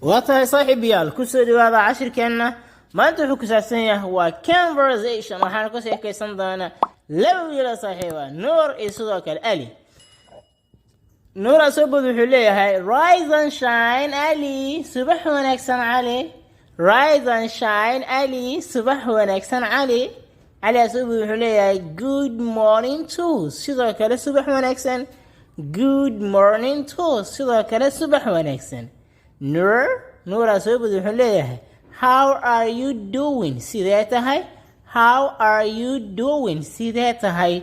واتاي صاحب يال كسر هذا عشر كنا ما انت حكي ساسية هو conversation وحنا كسر كي صندنا لو يلا صاحبه نور يسوق الألي نور أصبح بحليه هاي rise and shine علي صبح ونكسن علي rise and shine علي صبح ونكسن علي علي أصبح بحليه هاي good morning to سيدا كلا صبح ونكسن good morning to سيدا كلا صبح ونكسن نور أصبح بحليه هاي how are you doing سيدا هاي how are you doing سيدا هاي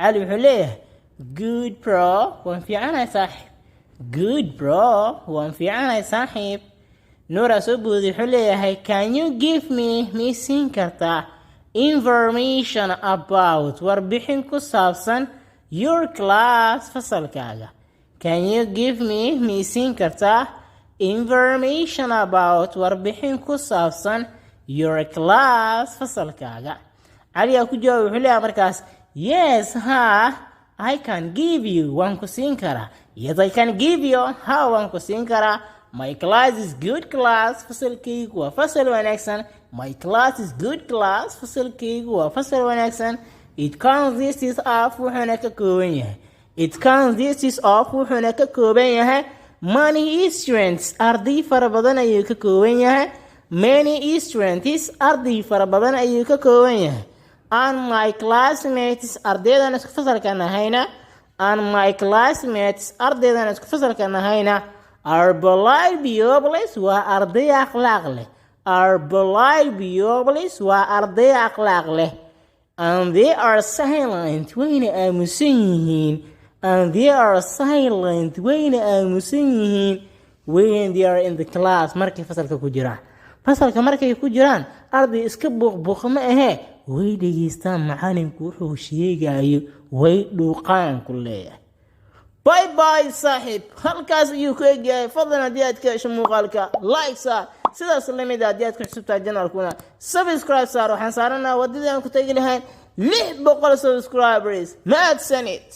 علي بحليه good bro وانفي عنا صاحب good bro وانفي عنا صاحب نورا سبودي حلية هاي can you give me سين كرتا information about وربحين كسابسا your class فصل كاغا can you give me سين كرتا information about وربحين كسابسا your class فصل كاغا علي أكو جواب حلية مركز yes ها I can give you one kusinkara. Yes, I can give you how one kusinkara. My class is good class. فصل كيك وفصل ونكسن. My class is good class. فصل كيك وفصل ونكسن. It counts this is off وحنك كوبينها. It counts this is off وحنك كوبينها. Many students أرضي فربضنا يك كوبينها. Many students أرضي فربضنا يك كوبينها. And my classmates أرديدنا اسك فصل كنا هينا and my classmates أرديدنا اسك فصل كنا هينا are polite pupils وأرضي أخلاق له are polite pupils وأرضي أخلاق له and they are silent وين أمسيهين and they are silent وين أمسيهين when they are in the class مركي فصل كجران فصل كمركي كجران أرضي اسك بوخ ما إيه way dhegeystaan macalinku wuxuu sheegayo way dhuuqaan ku leeyahay bye bye saaxiib halkaas ayuu ku egyahay fadlan haddii aad ka hesho muuqaalka like saar sidaas lamid ah haddii aad ku xusubtahay janaalkuna subscribe saar waxaan saaranaa wadadii aan ku tagi lahayn 600 subscribers mahadsanid